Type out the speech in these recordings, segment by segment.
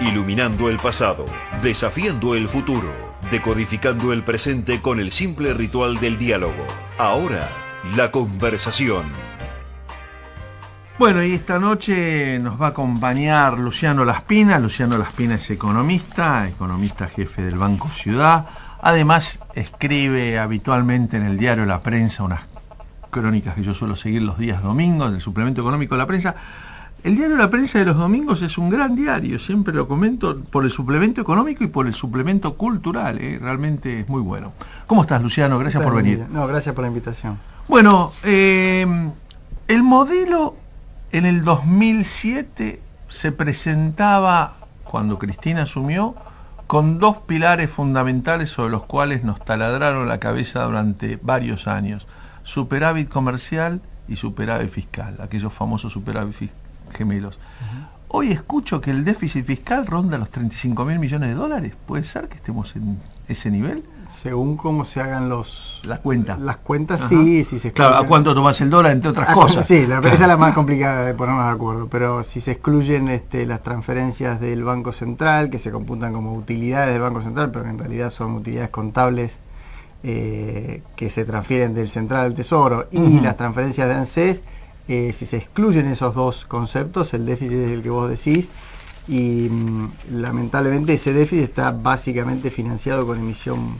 Iluminando el pasado, desafiando el futuro, decodificando el presente con el simple ritual del diálogo. Ahora, la conversación. Bueno, y esta noche nos va a acompañar Luciano Laspina. Luciano Laspina es economista jefe del Banco Ciudad. Además, escribe habitualmente en el diario La Prensa unas crónicas que yo suelo seguir los días domingos, en el suplemento económico de La Prensa. El diario La Prensa de los domingos es un gran diario, siempre lo comento, por el suplemento económico y por el suplemento cultural, realmente es muy bueno. ¿Cómo estás, Luciano? Gracias por venir. No, gracias por la invitación. Bueno, el modelo en el 2007 se presentaba, cuando Cristina asumió, con dos pilares fundamentales sobre los cuales nos taladraron la cabeza durante varios años: superávit comercial y superávit fiscal, aquellos famosos superávit gemelos. Hoy escucho que el déficit fiscal ronda los 35.000 millones de dólares. ¿Puede ser que estemos en ese nivel? Según cómo se hagan las cuentas. Las cuentas, sí, si se excluyen. Claro, ¿a cuánto tomás el dólar, entre otras cosas? Sí, esa es la más complicada de ponernos de acuerdo, pero si se excluyen las transferencias del Banco Central, que se computan como utilidades del Banco Central, pero que en realidad son utilidades contables que se transfieren del Central al Tesoro, y las transferencias de ANSES, si se excluyen esos dos conceptos, el déficit es el que vos decís, y lamentablemente ese déficit está básicamente financiado con emisión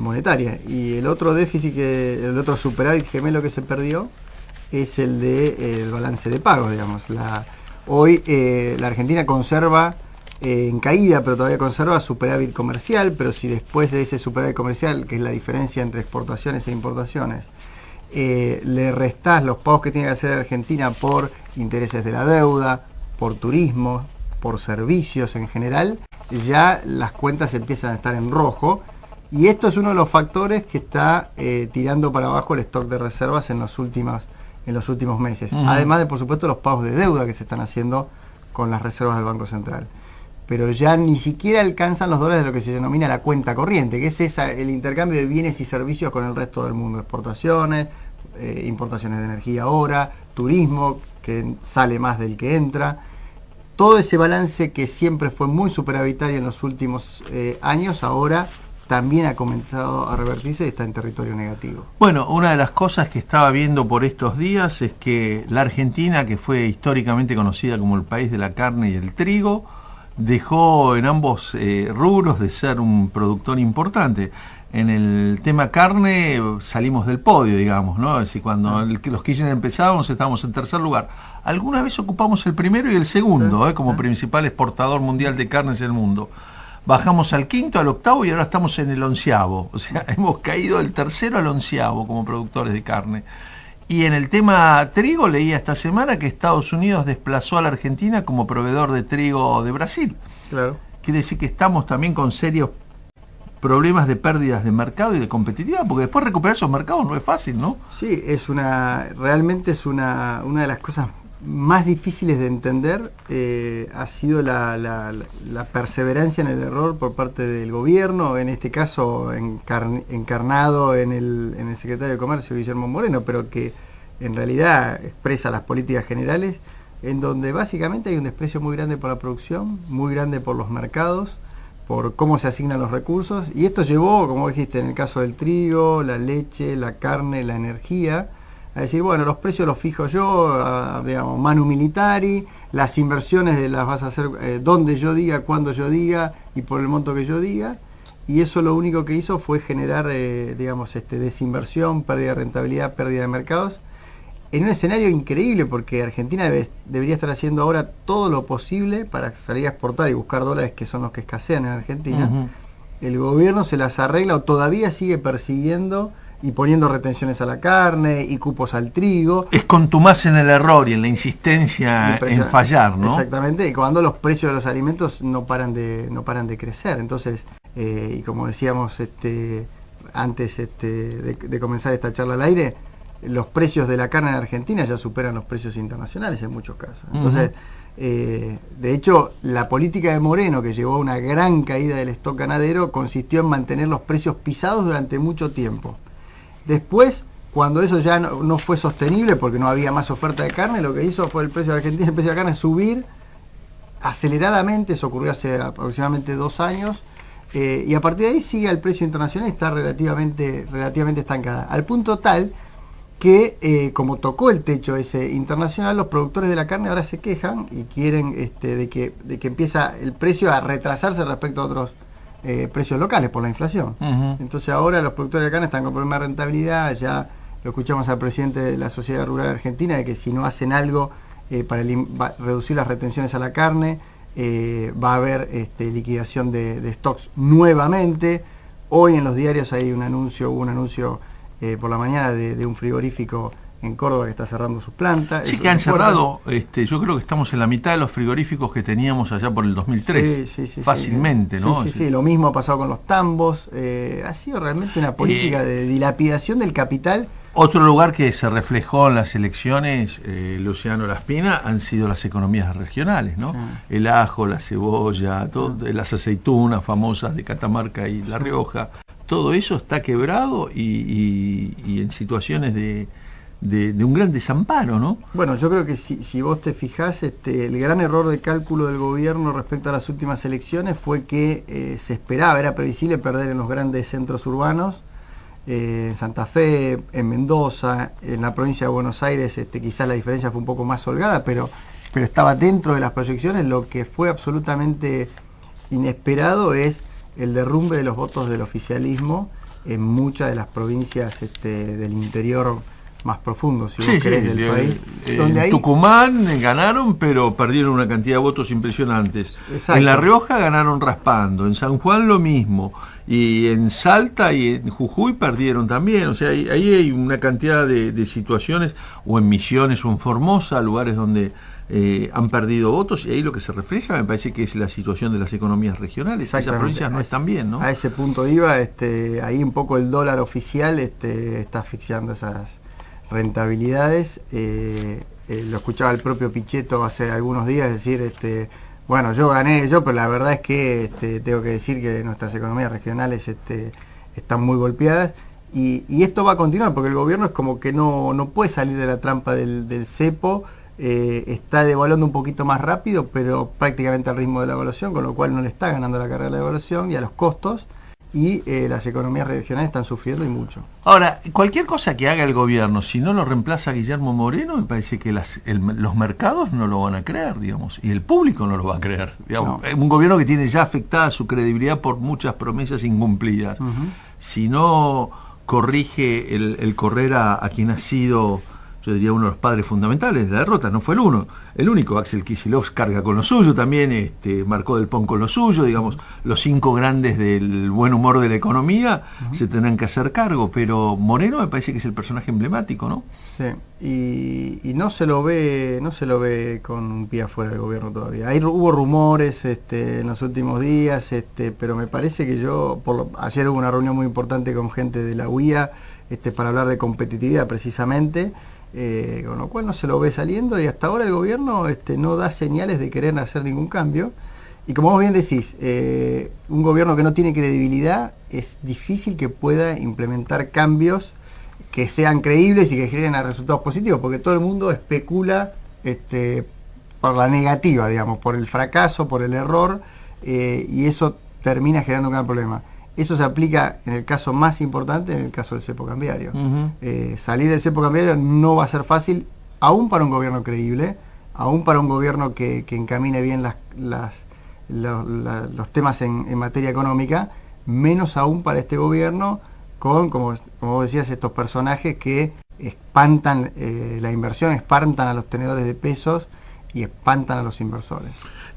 monetaria. Y el otro déficit, el otro superávit gemelo que se perdió es el del balance de pagos, digamos. Hoy la Argentina conserva en caída, pero todavía conserva superávit comercial, pero si después de ese superávit comercial, que es la diferencia entre exportaciones e importaciones, le restás los pagos que tiene que hacer Argentina por intereses de la deuda, por turismo, por servicios en general, ya las cuentas empiezan a estar en rojo, y esto es uno de los factores que está tirando para abajo el stock de reservas en los últimos meses. Además de, por supuesto, los pagos de deuda que se están haciendo con las reservas del Banco Central. Pero ya ni siquiera alcanzan los dólares de lo que se denomina la cuenta corriente, que es el intercambio de bienes y servicios con el resto del mundo. Exportaciones, importaciones de energía ahora, turismo, que sale más del que entra. Todo ese balance que siempre fue muy superavitario en los últimos años, ahora también ha comenzado a revertirse y está en territorio negativo. Bueno, una de las cosas que estaba viendo por estos días es que la Argentina, que fue históricamente conocida como el país de la carne y el trigo, dejó en ambos rubros de ser un productor importante. En el tema carne salimos del podio, digamos, ¿no? Es decir, cuando los Kirchner empezábamos estábamos en tercer lugar. Alguna vez ocupamos el primero y el segundo, como principal exportador mundial de carnes en el mundo. Bajamos al quinto, al octavo y ahora estamos en el 11º. O sea, hemos caído del tercero al 11º como productores de carne. Y en el tema trigo leía esta semana que Estados Unidos desplazó a la Argentina como proveedor de trigo de Brasil. Claro. Quiere decir que estamos también con serios problemas de pérdidas de mercado y de competitividad, porque después recuperar esos mercados no es fácil, ¿no? Sí, realmente es una de las cosas más difíciles de entender. Ha sido la perseverancia en el error por parte del gobierno, en este caso encarnado en el secretario de Comercio, Guillermo Moreno, pero que en realidad expresa las políticas generales, en donde básicamente hay un desprecio muy grande por la producción, muy grande por los mercados, por cómo se asignan los recursos, y esto llevó, como dijiste, en el caso del trigo, la leche, la carne, la energía, a decir, bueno, los precios los fijo yo, digamos, manu militari, las inversiones las vas a hacer donde yo diga, cuando yo diga y por el monto que yo diga, y eso lo único que hizo fue generar, desinversión, pérdida de rentabilidad, pérdida de mercados, en un escenario increíble, porque Argentina debería estar haciendo ahora todo lo posible para salir a exportar y buscar dólares, que son los que escasean en Argentina. El gobierno se las arregla o todavía sigue persiguiendo y poniendo retenciones a la carne y cupos al trigo. Es contumaz en el error y en la insistencia en fallar, ¿no? Exactamente, y cuando los precios de los alimentos no paran de crecer. Entonces, y como decíamos antes de comenzar esta charla al aire, los precios de la carne en Argentina ya superan los precios internacionales en muchos casos. Entonces, de hecho, la política de Moreno, que llevó a una gran caída del stock ganadero, consistió en mantener los precios pisados durante mucho tiempo. Después, cuando eso ya no fue sostenible porque no había más oferta de carne, lo que hizo fue el precio de Argentina, el precio de la carne subir aceleradamente, eso ocurrió hace aproximadamente 2 años, y a partir de ahí sigue el precio internacional y está relativamente estancada, al punto tal que como tocó el techo ese internacional, los productores de la carne ahora se quejan y quieren de que empieza el precio a retrasarse respecto a otros precios locales por la inflación. Entonces ahora los productores de la carne están con problemas de rentabilidad. Ya lo escuchamos al presidente de la Sociedad Rural Argentina, de que si no hacen algo para reducir las retenciones a la carne, va a haber liquidación de stocks nuevamente. Hoy en los diarios hay hubo un anuncio por la mañana de un frigorífico en Córdoba que está cerrando sus plantas. Sí, que han cerrado, yo creo que estamos en la mitad de los frigoríficos que teníamos allá por el 2003, fácilmente, ¿no? Sí, lo mismo ha pasado con los tambos. Ha sido realmente una política de dilapidación del capital. Otro lugar que se reflejó en las elecciones, Luciano Laspina, han sido las economías regionales, ¿no? Sí. El ajo, la cebolla, las aceitunas famosas de Catamarca y La Rioja, todo eso está quebrado y en situaciones de un gran desamparo, ¿no? Bueno, yo creo que si vos te fijás, el gran error de cálculo del gobierno respecto a las últimas elecciones fue que se esperaba, era previsible perder en los grandes centros urbanos, en Santa Fe, en Mendoza, en la provincia de Buenos Aires, quizás la diferencia fue un poco más holgada, pero estaba dentro de las proyecciones. Lo que fue absolutamente inesperado es el derrumbe de los votos del oficialismo en muchas de las provincias del interior más profundo, si vos querés, del país. Donde en Tucumán ganaron, pero perdieron una cantidad de votos impresionantes. Exacto. En La Rioja ganaron raspando, en San Juan lo mismo, y en Salta y en Jujuy perdieron también. O sea, ahí hay una cantidad de situaciones, o en Misiones o en Formosa, lugares donde han perdido votos, y ahí lo que se refleja me parece que es la situación de las economías regionales. Esas provincias no están bien, ¿no? A ese punto iba, ahí un poco el dólar oficial está asfixiando esas rentabilidades. Lo escuchaba el propio Pichetto hace algunos días decir, bueno, yo gané pero la verdad es que tengo que decir que nuestras economías regionales están muy golpeadas, y esto va a continuar porque el gobierno es como que no puede salir de la trampa del cepo. Está devaluando un poquito más rápido, pero prácticamente al ritmo de la evaluación, con lo cual no le está ganando la carga de la evaluación y a los costos, y las economías regionales están sufriendo y mucho. Ahora, cualquier cosa que haga el gobierno, si no lo reemplaza Guillermo Moreno, me parece que los mercados no lo van a creer, digamos, y el público no lo va a creer. Digamos. No. Un gobierno que tiene ya afectada su credibilidad por muchas promesas incumplidas. Si no corrige el correr a quien ha sido, yo diría, uno de los padres fundamentales de la derrota, no fue el único. Axel Kicillof carga con lo suyo también, Marcó del Pon con lo suyo, digamos, los 5 grandes del buen humor de la economía se tendrán que hacer cargo, pero Moreno me parece que es el personaje emblemático, ¿no? Sí, y no se lo ve con un pie afuera del gobierno todavía. Hubo rumores en los últimos días, pero me parece que ayer hubo una reunión muy importante con gente de la UIA para hablar de competitividad precisamente. Con lo cual no se lo ve saliendo, y hasta ahora el gobierno no da señales de querer hacer ningún cambio. Y como vos bien decís, un gobierno que no tiene credibilidad es difícil que pueda implementar cambios que sean creíbles y que generen resultados positivos, porque todo el mundo especula por la negativa, digamos, por el fracaso, por el error, y eso termina generando un gran problema. Eso se aplica en el caso más importante, en el caso del cepo cambiario. Salir del cepo cambiario no va a ser fácil, aún para un gobierno creíble, aún para un gobierno que encamine bien los temas en materia económica, menos aún para este gobierno con, como vos decías, estos personajes que espantan la inversión, espantan a los tenedores de pesos y espantan a los inversores.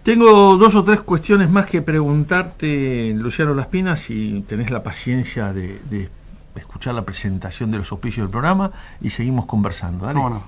Tengo 2 o 3 cuestiones más que preguntarte, Luciano Laspina, si tenés la paciencia de escuchar la presentación de los auspicios del programa, y seguimos conversando. Dale. No.